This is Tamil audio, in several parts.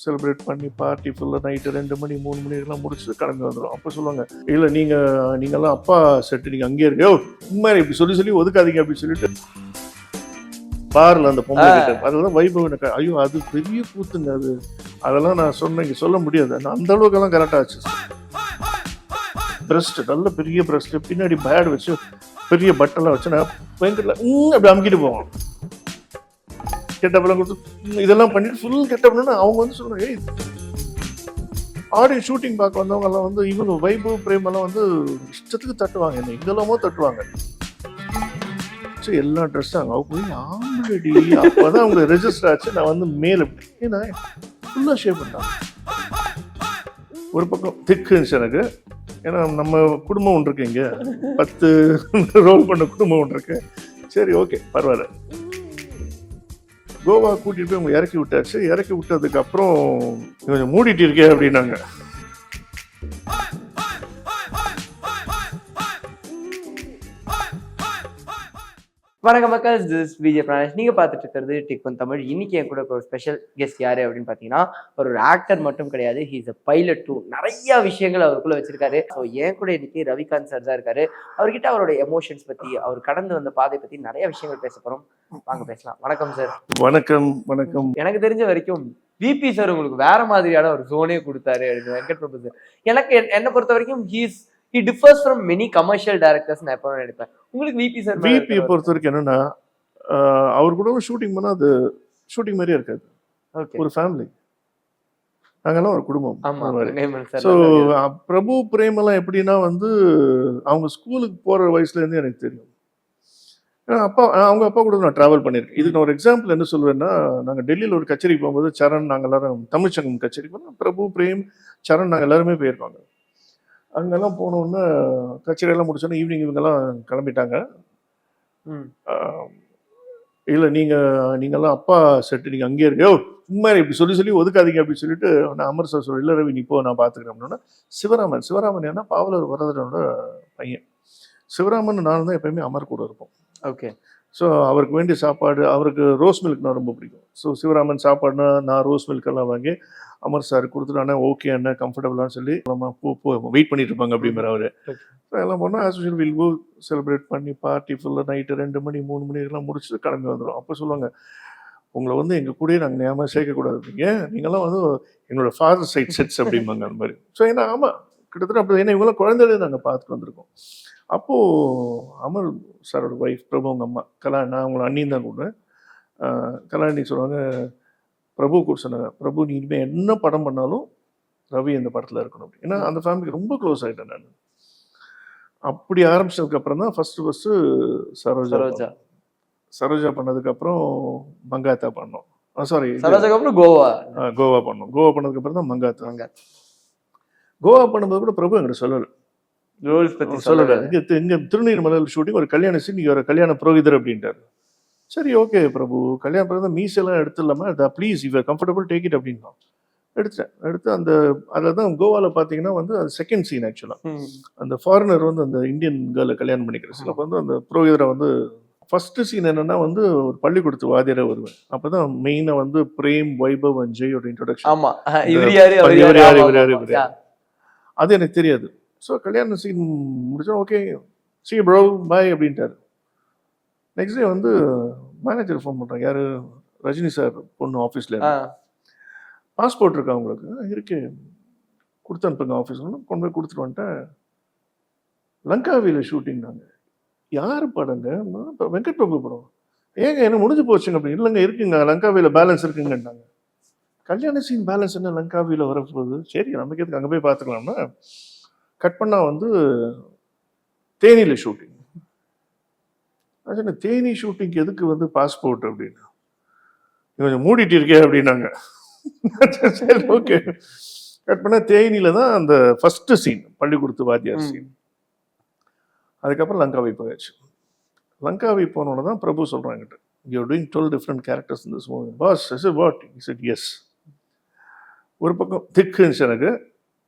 செலிப்ரேட் பண்ணி பார்ட்டி ஃபுல்லாக நைட்டு 2 மணி 3 மணிக்கெல்லாம் முடிச்சுட்டு கிளம்பி வந்துடும். அப்போ சொல்லுவாங்க, இல்லை நீங்கள்லாம் அப்பா செட்டு நீங்கள் அங்கேயே இருக்கு, உண்மையை இப்படி சொல்லி ஒதுக்காதீங்க அப்படின்னு சொல்லிட்டு பாரில் அந்த பொம்பளை கிட்ட அதெல்லாம் வைபவம் எனக்கு ஐயோ அது பெரிய கூத்துங்க. அதெல்லாம் நான் இங்கே சொல்ல முடியாது. நான் அந்த அளவுக்கெல்லாம் கரெக்டாக ஆச்சு. பிரஸ்ட் நல்ல பெரிய பிரஸ்ட், பின்னாடி பேட் வச்சு பெரிய பட்டெல்லாம் வச்சு நான் பயங்கர அப்படி அமுக்கிட்டு போவோம். கெட்டப்பெல்லாம் கொடுத்து இதெல்லாம் பண்ணிட்டு ஃபுல் கெட்டப்னா அவங்க வந்து சொல்லுவாங்க, ஆடியோ ஷூட்டிங் பார்க்க வந்தவங்க எல்லாம் வந்து இவங்க வைபவ் பிரேம் எல்லாம் வந்து இஷ்டத்துக்கு தட்டுவாங்க, என்ன இதெல்லாமோ தட்டுவாங்க. சரி எல்லாம் ட்ரெஸ் ஆகும் அவங்க போய் ஆம்பளடி அப்போதான் அவங்க ரெஜிஸ்டர் ஆச்சு. நான் வந்து மேலே ஏன்னா ஃபுல்லாக ஷேப் பண்ணாங்க. ஒரு பக்கம் திக்கு இருந்துச்சு எனக்கு, ஏன்னா நம்ம குடும்பம் ஒன்று இருக்கு, இங்கே 10 ரோல் பண்ண குடும்பம் ஒன்று இருக்கு. சரி ஓகே பரவாயில்ல. கோவா கூட்டிட்டு போய் அவங்க இறக்கி விட்டாச்சு. இறக்கி விட்டதுக்கு அப்புறம் கொஞ்சம் மூடிட்டு இருக்கே அப்படின்னாங்க. வணக்கம் மக்கள், திஸ் விஜய் பிராணேஷ். நீங்க பார்த்துட்டு இருக்கிறது டிக் ஒன் தமிழ். இன்னைக்கு என் கூட ஒரு ஸ்பெஷல் கெஸ்ட் யாரு அப்படின்னு பாத்தீங்கன்னா, ஒரு ஆக்டர் மட்டும் கிடையாது, he is a pilot too. நிறைய விஷயங்கள் அவருக்குள்ள வச்சிருக்காரு. ஸோ என் கூட இன்னைக்கு ரவிகாந்த் சார் தான் இருக்காரு. அவர்கிட்ட அவரோட எமோஷன்ஸ் பத்தி, அவர் கடந்து வந்த பாதை பத்தி நிறைய விஷயங்கள் பேச போறோம். வாங்க பேசலாம். வணக்கம் சார். வணக்கம். வணக்கம். எனக்கு தெரிஞ்ச வரைக்கும் விபி சார் உங்களுக்கு வேற மாதிரியான ஒரு ஜோனே கொடுத்தாரு அப்படின்னு வெங்கட் பிரபு சார். எனக்கு என்ன பொறுத்த வரைக்கும் he differs from many commercial directors நான் எப்போ நினைப்பேன். உங்களுக்கு விபி சார் பொறுத்த வரைக்கும் என்னன்னா, அவர் கூட ஷூட்டிங் பண்ணா அது ஷூட்டிங் மாதிரியே இருக்காது. ஒரு ஃபேமிலி, நாங்கெல்லாம் ஒரு குடும்பம். ஸோ பிரபு பிரேம் எல்லாம் எப்படின்னா வந்து அவங்க ஸ்கூலுக்கு போற வயசுல இருந்து எனக்கு தெரியும். அவங்க அப்பா கூட நான் டிராவல் பண்ணியிருக்கேன். இதுக்கு நான் ஒரு எக்ஸாம்பிள் என்ன சொல்லுவேன்னா, நாங்கள் டெல்லியில் ஒரு கச்சேரிக்கு போகும்போது சரண் நாங்கள் எல்லாரும் தமிழ்ச்சங்கம் கச்சேரிக்கு போனோம். பிரபு பிரேம் சரண் நாங்கள் எல்லாருமே போயிருக்காங்க. அங்கெல்லாம் போனோன்னா கச்சேரியெல்லாம் முடிச்சோன்னா ஈவினிங் இவங்கெல்லாம் கிளம்பிட்டாங்க. இல்லை நீங்கள்லாம் அப்பா செட்டு நீங்கள் அங்கேயே இருக்கு, உண்மையை இப்படி சொல்லி ஒதுக்காதீங்க அப்படின்னு சொல்லிட்டு நான் அமர் சார் சொல்ல, இல்லை ரவி இப்போ நான் பார்த்துக்கிறேன் அப்படின்னா, சிவராமன் ஏன்னா பாவலர் வரதனோட பையன். சிவராமன் நான் தான் எப்பயுமே அமர் கூட இருப்போம். ஓகே. ஸோ அவருக்கு வேண்டிய சாப்பாடு, அவருக்கு ரோஸ் மில்க்னா ரொம்ப பிடிக்கும். ஸோ சிவராமன் சாப்பாடுனா நான் ரோஸ் மில்கெல்லாம் வாங்கி அமர் சார் கொடுத்துட்டு, அண்ணா ஓகே அண்ணா கம்ஃபர்டபுளான்னு சொல்லி நம்ம வெயிட் பண்ணிட்டு இருப்பாங்க அப்படிங்கிற அவர். எல்லாம் போனால் as usual will go celebrate பண்ணி பார்ட்டி ஃபுல்லாக நைட்டு 2 மணி 3 மணிக்கெல்லாம் முடிச்சுட்டு கிளம்பி வந்துடும். அப்போ சொல்லுவாங்க, உங்களை வந்து எங்கள் கூடயே நாங்கள் ஞாபகம் சேர்க்கக்கூடாது, நீங்களாம் வந்து எங்களோட ஃபாதர் சைட் செட்ஸ் அப்படிம்பாங்க அந்த மாதிரி. ஸோ ஏன்னா ஆமாம் கிட்டத்தட்ட அப்படி, ஏன்னா இவங்களாம் குழந்தைகளே நாங்கள் பார்த்துட்டு வந்திருக்கோம். அப்போது அமர் சாரோட ஒய்ஃப் பிரபு அவங்க அம்மா நான் அவங்கள அண்ணியும் தான் கூட கலாணி சொல்லுவாங்க, பிரபு கூட சொன்னாங்க, பிரபு நீ இனிமேல் என்ன படம் பண்ணாலும் ரவி இந்த படத்தில் இருக்கணும் அப்படி. ஏன்னா அந்த ஃபேமிலிக்கு ரொம்ப க்ளோஸ் ஆகிட்டேன் நான். அப்படி ஆரம்பிச்சதுக்கு அப்புறம் தான் ஃபர்ஸ்ட் சரோஜா பண்ணதுக்கப்புறம் மங்காத்தா பண்ணோம். சாரி கோவா பண்ணோம். கோவா பண்ணதுக்கப்புறம் தான் மங்காத்தா. கோவா பண்ணும்போது கூட பிரபு என்கிட்ட சொல்லலை, இங்க திருநீர்மலையில் ஷூட்டிங், ஒரு கல்யாண சீன், நீங்க ஒரு கல்யாண புரோகிதர் அப்படின்ட்டாரு. சரி ஓகே பிரபு, கல்யாணம் பண்ண மீசெல்லாம் எடுத்துடலாமா, please you are comfortable take it அப்படின்னா எடுத்து அந்த அதில் தான் கோவாவில் பார்த்தீங்கன்னா வந்து அது செகண்ட் சீன். ஆக்சுவலாக அந்த ஃபாரினர் வந்து அந்த இந்தியன் கேர்ளை கல்யாணம் பண்ணிக்கிற சீன். அப்போ வந்து அந்த புரோகிதரை வந்து ஃபர்ஸ்ட் சீன் என்னன்னா வந்து ஒரு பள்ளிக்கூடத்து வாதியரை வருவேன். அப்போதான் மெயினாக வந்து பிரேம், வைபவ் அண்ட் ஜெயோட இன்ட்ரோடக்ஷன். அது எனக்கு தெரியாது. ஸோ கல்யாண சீன் முடிச்சோம், ஓகே சி ப்ரோ பாய் அப்படின்ட்டாரு. நெக்ஸ்ட் டே வந்து மேனேஜர் ஃபோன் பண்ணுறாங்க, யார், ரஜினி சார் பொண்ணு ஆஃபீஸில், பாஸ்போர்ட் இருக்கா உங்களுக்கு, இருக்கு கொடுத்து அனுப்புங்க ஆஃபீஸ்ல. கொண்டு போய் கொடுத்துட்டு வந்துட்டேன். லங்காவியில் ஷூட்டிங். நாங்கள் யார் படங்க, இப்போ வெங்கட் பிரபு படம். ஏங்க என்ன முடிஞ்சு போச்சுங்க அப்படி. இல்லைங்க இருக்குங்க லங்காவியில் பேலன்ஸ் இருக்குங்கன்னாங்க. கல்யாண சீன் பேலன்ஸ் என்ன லங்காவியில் வரப்போகுது, சரி நமக்கு எதுக்கு அங்கே போய் பார்த்துக்கலாம்னா கட் பண்ணால் வந்து தேனியில் ஷூட்டிங். ஆச்சுன்னா தேனி ஷூட்டிங்க்கு எதுக்கு வந்து பாஸ்போர்ட் அப்படின்னா, கொஞ்சம் மூடிட்டு இருக்கே அப்படின்னாங்க. சரி ஓகே கட் பண்ணால் தேனியில் தான் அந்த ஃபஸ்ட்டு சீன், பள்ளிக்கூடத்து வாத்தியார் சீன். அதுக்கப்புறம் லங்காவி போயாச்சு. லங்காவி போனோன்னு தான் பிரபு சொல்கிறாங்கிட்ட, you are doing 12 different characters in this movie boss. Is it what? Is it yes. ஒரு பக்கம் திக்கு இருந்துச்சு எனக்கு,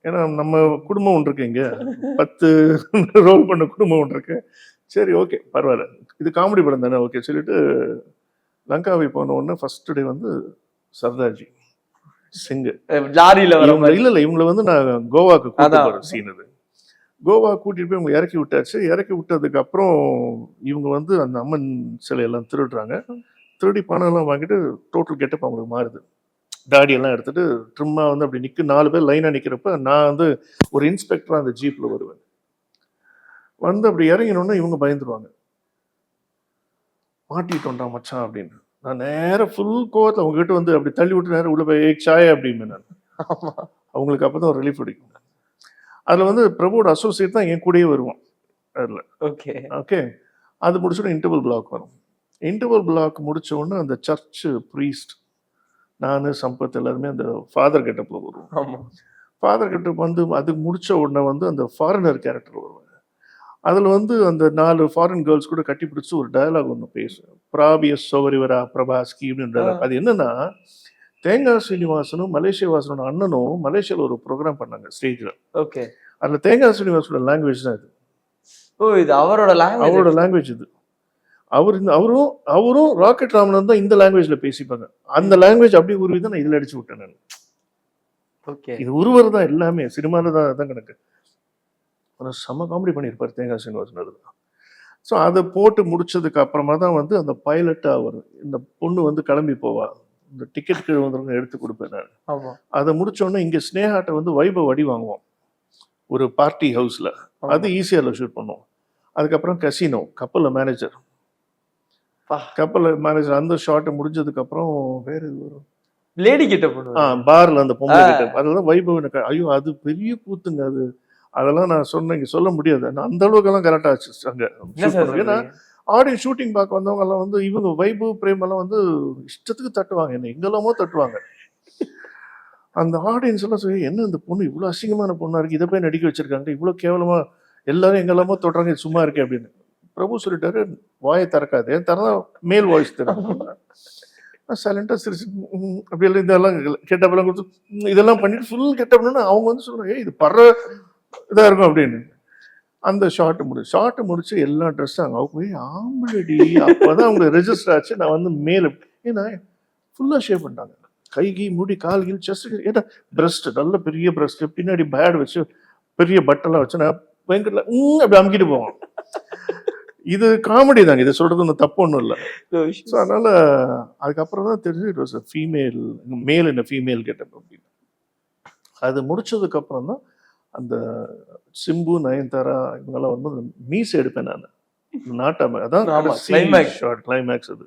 ஏன்னா நம்ம குடும்பம் ஒன்று இருக்கு, இங்கே 10 ரோல் பண்ண குடும்பம் ஒன்று இருக்கு. சரி ஓகே பரவாயில்ல, இது காமெடி படம் தானே ஓகே சொல்லிட்டு லங்காவி போன உடனே ஃபர்ஸ்ட் டே வந்து சர்தார்ஜி. சிங்கு லாரியில வர இவங்க மாதிரி. இல்ல இவங்களை வந்து நான் கோவாக்கு கூட்டு அதான். போற சீன் இது. கோவா கூட்டிட்டு போய் இவங்க இறக்கி விட்டாச்சு. இறக்கி விட்டதுக்கு அப்புறம் இவங்க வந்து அந்த அம்மன் சிலையெல்லாம் திருடுறாங்க. திருடி பணம் எல்லாம் வாங்கிட்டு டோட்டல் கெட்டப் அவங்களுக்கு மாறுது. தாடி எல்லாம் எடுத்துட்டு ட்ரிம்மா வந்து அப்படி நிக்க 4 பேர் லைனா நிக்கிறப்ப நான் வந்து ஒரு இன்ஸ்பெக்டரா அந்த ஜீப்ல வருவேன். வந்து அப்படி இறங்கினோன்னா இவங்க பயந்துருவாங்க. மாட்டிட்டோம்டா மச்சான் அப்படின்னு. நான் நேரா ஃபுல் கோவத்துல அவங்க கிட்ட வந்து அப்படி தள்ளி விட்டு நேரா உள்ள போய் ஏய் சாய் அப்படிம்பேன் நான். ஆமா. அவங்களுக்கு அப்பதான் ஒரு ரிலீஃப் கிடைக்கும். அதுல வந்து பிரபுவோட அசோசியேட் தான் என் கூடயே வருவான் அதுல. ஓகே. ஓகே. அது முடிச்சோட இன்டர்வல் பிளாக் வரும். இன்டர்வல் பிளாக் முடிச்ச உடனே அந்த சர்ச் ப்ரீஸ்ட் நானு சம்பத் எல்லாருமே அந்த ஃபாதர் கெட்டப்ல வருவோம். ஆமா. ஃபாதர் கெட்டப் வந்து அது முடிச்ச உடனே வந்து அந்த ஃபாரினர் கேரக்டர் வருவாங்க. அதுல வந்து அந்த 4 ஃபாரின் கேர்ள்ஸ் கூட கட்டி பிடிச்சு ஒரு டயலாக் ஒன்று பேசுவேன். பிராபியஸ் சோவரிவரா பிரபாஸ்கி அப்படின்னு டயலாக். அது என்னன்னா தேங்காய் ஸ்ரீனிவாசனும் மலேசிய வாசனோட அண்ணனும் மலேசியால ஒரு ப்ரோக்ராம் பண்ணாங்க ஸ்டேஜ்ல. ஓகே. அதுல தேங்காய் ஸ்ரீனிவாசனோட லாங்குவேஜ் தான் இது. ஓ, இது அவரோட லாங்குவேஜ். அவரோட லாங்குவேஜ் இது. அவரும் ராக்கெட் ராமன் தான் இந்த லாங்குவேஜ்ல பேசிப்பாங்க. அந்த லாங்குவேஜ் அப்படி உருவி தான் நான் இதுல அடிச்சு விட்டேன் நான். ஓகே. இது உருவர் தான் எல்லாமே சினிமால தான் கணக்கு. ஒரு செம காமெடி பண்ணியிருப்பார் தேங்காய் ஸ்ரீனிவாசன் அதுல. ஸோ அதை போட்டு முடிச்சதுக்கு அப்புறமா தான் வந்து அந்த பைலட்டா வரும். இந்த பொண்ணு வந்து கிளம்பி போவா. இந்த டிக்கெட் கீழே வந்து எடுத்து கொடுப்பேன் நான். ஆமா. அதை முடிச்ச உடனே இங்க ஸ்னேகாட்ட வந்து வைபவ் அடி வாங்குவோம் ஒரு பார்ட்டி ஹவுஸ்ல. அது ஈஸியால ஷூட் பண்ணுவோம். அதுக்கப்புறம் கசினோ கப்பல்ல மேனேஜர். கப்பல்ல மேனேஜர் அந்த ஷாட்டை முடிஞ்சதுக்கு அப்புறம் வேற இது வரும். லேடி கிட்ட பண்ணுவாங்க. பார்ல அந்த பொம்பளை கிட்ட. அதெல்லாம் வைபவ் எனக்கு ஐயோ அது பெரிய கூத்துங்க அது. அதெல்லாம் நான் சொன்னேன் இங்க சொல்ல முடியாது. நான் அந்த அளவுக்கு எல்லாம் கரெக்டா ஆச்சு அங்க. ஏன்னா ஆடியோ ஷூட்டிங் பார்க்க வந்தவங்க எல்லாம் வந்து இவங்க வைபவ் பிரேம் எல்லாம் வந்து இஷ்டத்துக்கு தட்டுவாங்க, என்ன எங்கெல்லாமோ தட்டுவாங்க. அந்த ஆடியன்ஸ் எல்லாம் சொல்லி என்ன இந்த பொண்ணு இவ்வளவு அசிங்கமான பொண்ணா இருக்கு, இதை போய் நடிக்க வச்சிருக்காங்க, இவ்வளவு கேவலமா எல்லாரும் எங்கெல்லாமோ தொட்டுறாங்க, இது சும்மா இருக்கே அப்படின்னு. பிரபு சொல்லிட்டாரு வாயை திறக்காது, ஏன் திறந்தா மேல் வாய்ஸ் தரும். சைலண்டா சிரிச்சு அப்படி எல்லாம் இதெல்லாம் கெட்டப்பெல்லாம் கொடுத்து இதெல்லாம் பண்ணிட்டு ஃபுல் கெட்டப்னா அவங்க வந்து சொல்றாங்க ஏய் இது படுற இதா இருக்கும் அப்படின்னு. அந்த ஷார்ட் முடிச்சு எல்லா ட்ரெஸ்ஸும் அங்கே போய் ஆம்பளடி அப்பதான் அவங்க ரெஜிஸ்டர் ஆச்சு. நான் வந்து மேல ஏன்னா ஃபுல்லா ஷேவ் பண்ணிட்டாங்க, கைகி முடி கால்கில் செஸ்ட், ஏன்னா பிரஸ்ட் நல்ல பெரிய பிரஸ்ட், பின்னாடி பேட் வச்சு பெரிய பட்டெல்லாம் வச்சு நான் பயங்கர அப்படி அமுக்கிட்டு போவான். இது காமெடி தாங்க, இதை சொல்றது ஒன்றும் தப்பு ஒன்றும் இல்லை. ஸோ அதனால அதுக்கப்புறம் தான் தெரிஞ்சு இட் வாஸ் ஃபீமேல் மேல் என்ன ஃபீமேல் கெட்டப் அப்படின்னு. அது முடிச்சதுக்கு அப்புறம் தான் அந்த சிம்பு நயன்தாரா இவங்கெல்லாம் வந்து மீசை எடுப்பேன் நான் நாட்டாம. அதான் கிளைமேக்ஸ் அது.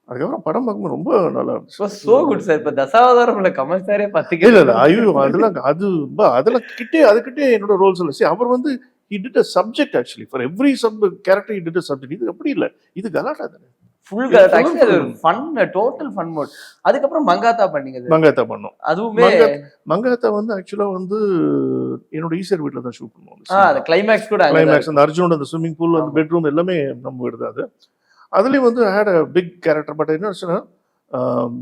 அதுக்கப்புறம் படம் பார்க்கும்போது ரொம்ப நல்லா இருந்துச்சு. So good sir. இப்ப தசாவதாரம்ல கமல் சாரே பாத்தீங்க. இல்ல ஐயோ அதெல்லாம் கிட்டே அதுக்கிட்டே என்னோட ரோல்ஸ் இல்லை. சரி அவர் வந்து he did a subject actually for every sub character he did a subject. இது அப்படி இல்ல, இது கலாட்டா தானே, ஃபுல் கலாட்டா. ஆக்சுவலி அது ஃபன், டோட்டல் ஃபன் மோட். அதுக்கப்புறம் மங்காத்தா பண்ணீங்க. மங்காத்தா பண்ணோம். அதுவுமே மங்காத்தா வந்து ஆக்சுவலா வந்து என்னோட ஈஸ்வர் வீட்ல தான் ஷூட் பண்ணுவோம். அந்த கிளைமேக்ஸ் கூட கிளைமேக்ஸ் அந்த அர்ஜுனோட அந்த ஸ்விம்மிங் பூல் அந்த பெட்ரூம் எல்லாமே நம்ம வீடு தான் அது. அதுலயும் வந்து had a big character. But என்ன ஆச்சுன்னா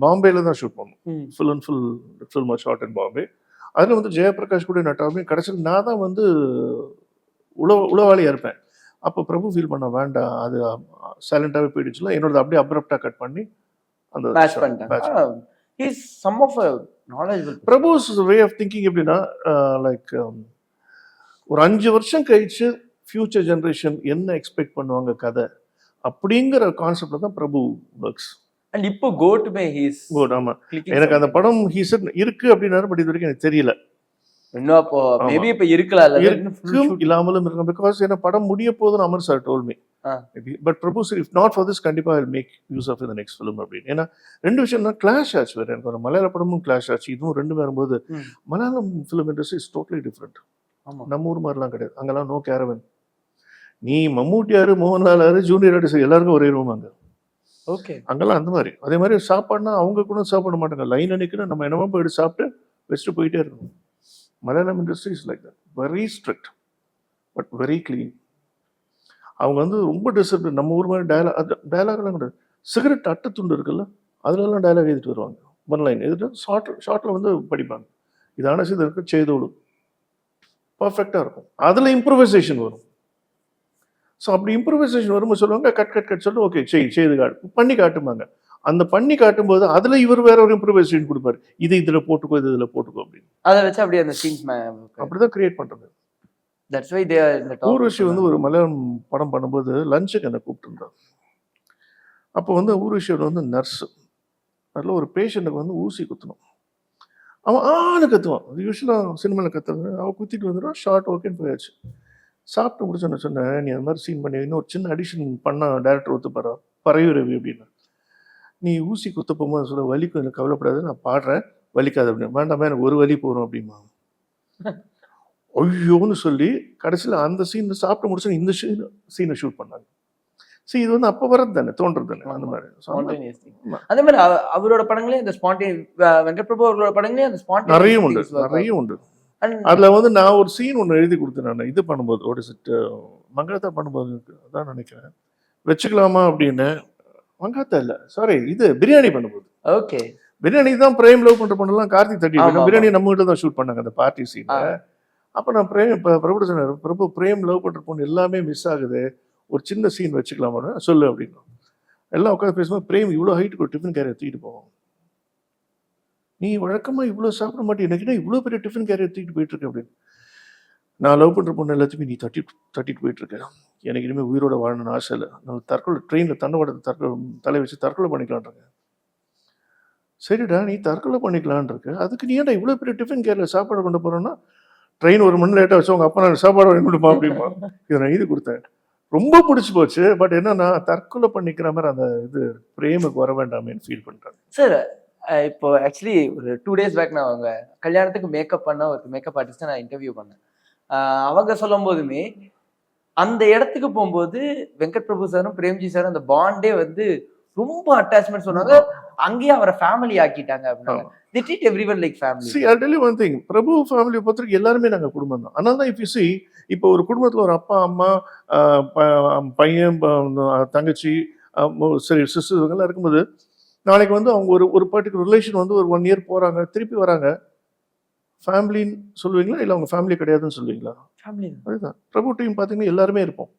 பாம்பேல தான் ஷூட் பண்ணோம். Full and full film shot in Bombay. அதுல வந்து ஜெயபிரகாஷ் கூட நட்டாலுமே கடைசியில் நான் தான் வந்து உளவாளியா இருப்பேன். அப்போ பிரபு ஃபீல் பண்ண வேண்டாம், அது சைலண்டாவே போயிடுச்சுல, என்னோட அப்படியே அப்ரப்டா கட் பண்ணி அந்த மேட்ச் பண்ணிட்டாங்க. He is some of a knowledgeable. Prabhu's way of thinking எப்படின்னா லைக் ஒரு 5 வருஷம் கழிச்சு ஃபியூச்சர் ஜெனரேஷன் என்ன எக்ஸ்பெக்ட் பண்ணுவாங்க கதை அப்படிங்கிற கான்செப்ட்ல தான் பிரபு ஒர்க்ஸ். அண்ட் இப்போ God may he is good. ஆமா, எனக்கு அந்த படம் ஹி செட் இருக்கு அப்படினாரு, பட் இது வரைக்கும் எனக்கு தெரியல. இன்னும் அப்போ மேபி இப்ப இருக்கலாம் இல்ல இருக்கும் இல்லாமலும் இருக்கும். பிகாஸ் என்ன படம் முடிய போதுன்னு Amar sir told me. But Prabhu sir if not for this கண்டிப்பா I make use of the next film அப்படின்னு. ஏன்னா ரெண்டு விஷயம் தான் கிளாஷ் ஆச்சு. வேற எனக்கு ஒரு மலையாள படமும் கிளாஷ் ஆச்சு, இதுவும் ரெண்டு வரும்போது Malayalam film industry is totally different. நம்ம ஊர் மாதிரிலாம் கிடையாது. அங்கெல்லாம் நோ கேரவன். நீ மம்மூட்டியாரு, மோகன்லால், ஜூனியர் ஆர்டிஸ்ட் எல்லாருக்கும் ஒரே ரூம் அங்க. ஓகே. அங்கெல்லாம் அந்த மாதிரி. அதே மாதிரி சாப்பாடுனா அவங்க கூட சாப்பிட மாட்டாங்க, லைன் அன்னைக்குன்னு நம்ம என்னமோ போயிட்டு சாப்பிட்டு வச்சுட்டு போயிட்டே இருக்கணும். Malayalam industry is like that, very strict but very clean. அவங்க வந்து ரொம்ப டிசிப்ளின். நம்ம ஊர் மாதிரி டயலாக்லாம் கிடையாது. சிகரெட் அட்டை துண்டு இருக்குல்ல, அதுலலாம் டயலாக் எழுதிட்டு வருவாங்க. ஒன் லைன் எழுதிட்டு ஷார்ட்ல வந்து படிப்பாங்க. இதான இது இருக்கு செய்தோடு பர்ஃபெக்டாக இருக்கும். அதில் இம்ப்ரூவைசேஷன் வரும். ஸோ அப்படி இம்ப்ரூவைசேஷன் வரும்போது சொல்லுவாங்க கட் கட் கட் சொல்லிட்டு ஓகே செய்து காட்டு பண்ணி காட்டுமாங்க. அந்த பண்ணி காட்டும்போது அதுல இவர் வேற ஒரு இம்ப்ரூவைசேஷன் கொடுப்பாரு. இது இதுல போட்டுக்கோ, இது இதுல போட்டுக்கோ அப்படின்னு. அதை வச்சு அப்படியே அந்த சீன்ஸ் அப்படிதான் கிரியேட் பண்றது. தட்ஸ் வை தே ஆர் இந்த டாப். ஊர்வஷி வந்து ஒரு மலையாளம் படம் பண்ணும்போது லஞ்சுக்கு என்னை கூப்பிட்டுருந்தார். அப்போ வந்து ஊர்வஷியோட வந்து நர்ஸ், அதில் ஒரு பேஷண்ட்டுக்கு வந்து ஊசி குத்தணும். அவன் ஆன்னு கத்துவான். அது யூஸ்வலாக சினிமாவில் கத்துறது. அவன் குத்திட்டு வந்துடுவான். ஷார்ட் ஓகேன்னு போயாச்சு. சாப்பிட்டு முடிச்சோன்னு சொன்னேன், நீ அந்த மாதிரி சீன் பண்ணி இன்னொரு சின்ன அடிஷன் பண்ண டேரக்டர் ஒத்துப்பாரா, பறையூர் ரவி அப்படின்னு. நீ ஊசி குத்த போகும்போது சொல்ல வலிக்கும், எனக்கு கவலைப்படாது, நான் பாடுறேன், வலிக்காது அப்படின்னு. வேண்டாமே, எனக்கு ஒரு வலி போகிறோம் அப்படிமா. ஐயோன்னு சொல்லி கடைசியில் அந்த சீன் சாப்பிட்டு முடிச்சு இந்த சீனை ஷூட் பண்ணாங்க. சரி, இது வந்து அப்போ வரது தானே, தோன்றது தானே அந்த மாதிரி. அதே மாதிரி அவரோட படங்களே இந்த வெங்கட் பிரபு அவர்களோட படங்களே அந்த நிறைய உண்டு, நிறைய உண்டு. அதுல வந்து நான் ஒரு சீன் ஒன்று எழுதி கொடுத்தேன். நான் இது பண்ணும்போது ஒரு மங்காத்தா பண்ணும்போது அதான் நினைக்கிறேன், வச்சுக்கலாமா அப்படின்னு. மங்காத்தா இல்ல, சாரி, இது பிரியாணி பண்ணும்போது. ஓகே, பிரியாணி தான் பிரேம் லவ் பண்ற பண்ணலாம் கார்த்திக் தட்டி பிரியாணி நம்ம கிட்ட தான் ஷூட் பண்ணாங்க அந்த பார்ட்டி சீன். அப்ப நான் பிரபு சொன்னார், பிரபு பிரேம் லவ் பண்ற பொண்ணு எல்லாமே மிஸ் ஆகுது, ஒரு சின்ன சீன் வச்சுக்கலாமா சொல்லு அப்படின்னு. எல்லாம் உட்காந்து பேசும்போது, பிரேம் இவ்வளோ ஹைட்டுக்கு ஒரு டிஃபன் கேரியர் தூக்கிட்டு போவோம், நீ வழக்கமா இவ்வளவு சாப்பிட மாட்டேன், எனக்கு இவ்வளோ பெரிய டிஃபன் கேரியர் தூக்கிட்டு போயிட்டு இருக்கு அப்படின்னு. நான் லவ் பண்ற பொண்ணு எல்லாத்தையுமே நீ தட்டிட்டு போயிட்டு இருக்க, எனக்கு இனிமேல் உயிரோட வாழணும்னு ஆசை இல்லை, நான் தற்கொலை ட்ரெயினில் தண்டவாளத்தை தலை வச்சு தற்கொலை பண்ணிக்கலான். சரிடா, நீ தற்கொலை பண்ணிக்கலான் இருக்க, அதுக்கு நீ ஏன்டா இவ்வளோ பெரிய டிஃபன் கேரியர் சாப்பாடு கொண்டு போறோன்னா, ட்ரெயின் 1 மணி லேட்டாக வச்சு உங்க அப்பா நான் சாப்பாடு வாங்கி கொடுப்பா அப்படிமா. இதை நான் இது கொடுத்தேன், ரொம்ப பிடிச்சி போச்சு. பட் என்னன்னா தற்கொலை பண்ணிக்கிற மாதிரி அந்த இது பிரேமுக்கு வர வேண்டாமேன்னு ஃபீல் பண்றாங்க சார். இப்போ ஆக்சுவலி ஒரு 2 days பேக் நான் அவங்க கல்யாணத்துக்கு மேக்கப் பண்ண ஒரு மேக்கப் ஆர்டிஸ்ட்டை நான் இன்டர்வியூ பண்ணேன். அவங்க சொல்லும் போதுமே அந்த இடத்துக்கு போகும்போது வெங்கட் பிரபு சாரும் பிரேம்ஜி சாரும் அந்த பாண்டே வந்து ரொம்ப அட்டாச்மெண்ட் சொன்னாங்க. அங்கேயே அவரை ஃபேமிலி ஆக்கிட்டாங்க அப்படின்னாங்க. They treat everyone like family. See, I'll tell you one thing. பிரபு ஃபேமிலியை பொறுத்தவரைக்கும் எல்லாருமே நாங்கள் குடும்பம் தான். அதனால தான் if you see, இப்போ ஒரு குடும்பத்தில் ஒரு அப்பா அம்மா பையன் தங்கச்சி சரி சிஸ்டர் இவங்கெல்லாம் இருக்கும்போது, நாளைக்கு வந்து அவங்க ஒரு பர்டிகுலர் ரிலேஷன் வந்து ஒரு 1 year போகிறாங்க, திருப்பி வராங்க, ஃபேமிலின்னு சொல்லுவீங்களா இல்லை அவங்க ஃபேமிலி கிடையாதுன்னு சொல்லுவீங்களா? ஃபேமிலி அதுதான். பிரபு டீம் பார்த்தீங்கன்னா எல்லாருமே இருப்போம்.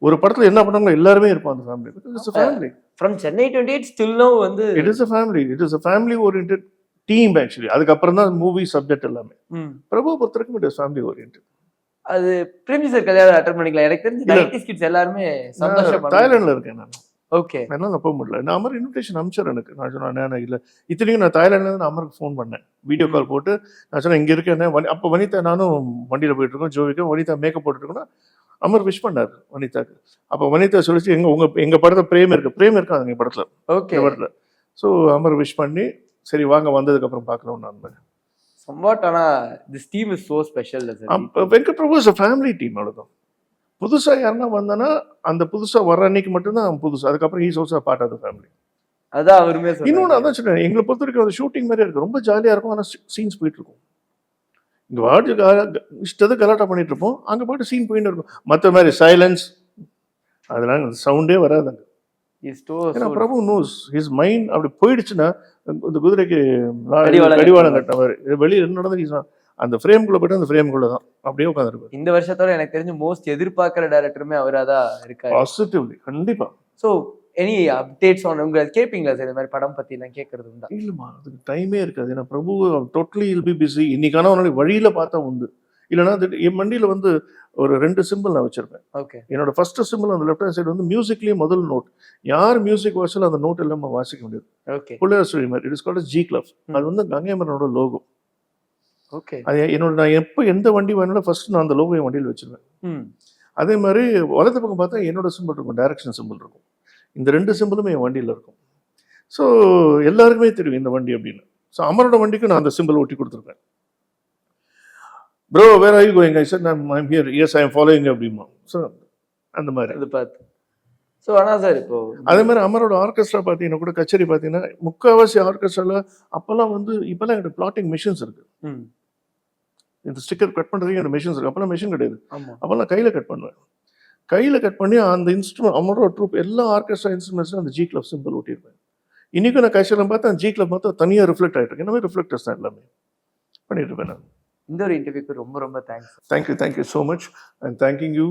ஒரு படத்தில் என்ன பண்ணாங்களோ எல்லாருமே இருப்போம் அந்த family. It's a family. From Chennai 28 still now வந்து it is a family. It is a family oriented team actually. அதுக்கப்புறம் தான் மூவி சப்ஜெக்ட் எல்லாமே. பிரபு பொறுத்தவரைக்கும் it is family oriented. அது பிரேம்ஜி சார் கல்யாணம் அட்டெண்ட் பண்ணிக்கலாம். எனக்கு தெரிஞ்சு 90s கிட்ஸ் எல்லாருமே சந்தோஷமா தாய்லாந்துல இருக்கேன் நான். ஓகே, என்னால போக முடியல. நான் அமர் இன்விடேஷன் அனுப்பிச்சார் எனக்கு. நான் சொன்னேன் இல்லை, இத்தனைக்கும் நான் தாய்லாந்துல இருந்து அமருக்கு ஃபோன் பண்ணேன், வீடியோ கால் போட்டு. நான் சொன்னேன் இங்க இருக்கேன். அப்போ வனிதா நானும் வண்டியில போயிட்டு இருக்கோம், ஜோவிக்கும் வனிதா மேக்கப் போட்டுட்டு இருக்கோம்னா அமர் விஷ் பண்ணார் வனிதாக்கு. அப்போ வனிதா சொல்லிச்சு, எங்க படத்துல பிரேம் இருக்காங்க எங்க படத்துல. ஓகே, படத்துல. ஸோ அமர் விஷ் பண்ணி சரி வாங்க வந்ததுக்கு அப்புறம் பார்க்கலாம் நான். somewhat ஆனா this team is so special. Venkat Prabhu is a family team. அவ்வளவுதான். புதுசா யாருன்னா வந்தானா அந்த புதுசா வர்ற அன்னைக்கு மட்டும்தான் புதுசா, அதுக்கப்புறம் is also part of the family. அதான் அவருமே சொல்றாரு. இன்னொன்று அதான் சொன்னேன், எங்களை பொறுத்த வரைக்கும் அந்த ஷூட்டிங் மாதிரி இருக்கும், ரொம்ப ஜாலியா இருக்கும். ஆனால் சீன்ஸ் போயிட்டு இருக்கும். இங்க வாட்ஜு இஷ்டத்தை கலாட்டா பண்ணிட்டு இருப்போம், அங்க போயிட்டு சீன் போயிட்டு இருக்கும். மற்ற மாதிரி சைலன்ஸ் அதெல்லாம் சவுண்டே வராதுங்க. ஏன்னா பிரபு நோஸ் ஹிஸ் மைண்ட் அப்படி போயிடுச்சுன்னா, இந்த குதிரைக்கு கடிவாளம் கட்ட மாதிரி வெளியே என்ன நடந்து அந்த ஃப்ரேம்குள்ள போயிட்டு அந்த ஃப்ரேம்குள்ள தான் அப்படியே உட்காந்துருப்பாரு. இந்த வருஷத்தோட எனக்கு தெரிஞ்சு மோஸ்ட் எதிர்பார்க்கிற டைரக்டருமே அவராதான் இருக்காரு. பாசிட்டிவ்லி கண்டிப்பா. ஸோ எனி அப்டேட்ஸ் ஆன் உங்க கேட்பீங்களா சார்? இந்த மாதிரி படம் பத்தி நான் கேட்கறது உண்டா? இல்லைம்மா, அதுக்கு டைமே இருக்காது. ஏன்னா பிரபு டோட்டலி இல் பி பிஸி. இன்னைக்கான ஒரு நாளைக்கு வழியில பார்த்தா உண்டு, இல்லைன்னா என் வண்டியில வந்து ஒரு 2 சிம்பிள் நான் வச்சிருப்பேன். ஓகே, என்னோட ஃபர்ஸ்ட் சிம்பிள் அந்த லெஃப்ட் ஹேண்ட் சைடு வந்து மியூசிக்லயே முதல் நோட். யார் மியூசிக் வாசல் அந்த நோட் இல்லாம வாசிக்க முடியாது. ஓகே, புள்ளையார் சொல்லி மாதிரி it is called G club. அது வந்து கங்கைமரனோட லோகோ. ஓகே, அது நான் எப்போ எந்த வண்டி வேணாலும் ஃபர்ஸ்ட் நான் அந்த லோகோ என் வண்டியில் வச்சிருவேன். அதே மாதிரி வலது பக்கம் பார்த்தா என்னோட சிம்பிள் இருக்கும், டைரக்ஷன் சிம்பிள் இருக்கும். இந்த 2 சிம்பிளுமே என் வண்டியில் இருக்கும். ஸோ எல்லாருக்குமே தெரியும் இந்த வண்டி அப்படின்னு. ஸோ அமரோட வண்டிக்கு நான் அந்த சிம்பிள் ஒட்டி கொடுத்துருப்பேன். Bro where are you going? I said I'm here. Yes I am following அப்படிமா. ஸோ அந்த மாதிரி அது பார்த்து. ஸோ ஆனால் சார் இப்போ அதே மாதிரி அமரோட ஆர்கெஸ்ட்ரா பார்த்தீங்கன்னா கூட, கச்சேரி பார்த்தீங்கன்னா முக்கால்வாசி ஆர்கெஸ்ட்ராவில் அப்போல்லாம் வந்து இப்போல்லாம் எங்கிட்ட பிளாட்டிங் மிஷின்ஸ் இருக்கு. இந்த ஸ்டிக்கர் கட் பண்ணுறதுக்கு என்னோட மிஷின்ஸ் இருக்கு. அப்போல்லாம் மிஷின் கிடையாது. அப்போல்லாம் கையில் கட் பண்ணுவேன். கையில் கட் பண்ணி அந்த இன்ஸ்ட்ருமெண்ட் அமரோட ட்ரூப் எல்லா ஆர்கெஸ்ட்ரா இன்ஸ்ட்ருமெண்ட்ஸும் அந்த ஜி கிளப் சிம்பிள் ஓட்டியிருப்பேன். இன்றைக்கும் நான் கச்சேரியில் பார்த்தா அந்த ஜி கிளப் பார்த்தா தனியாக ரிஃப்ளெக்ட் ஆகிட்டு இருக்கு. இந்த மாதிரி ரிஃப்ளெக்டர்ஸ் தான் எல்லாமே பண்ணிட்டு இருப்பேன் நான். இந்த ஒரு இன்டர்வியூக்கு ரொம்ப ரொம்ப thanks. Thank you so much. And thanking you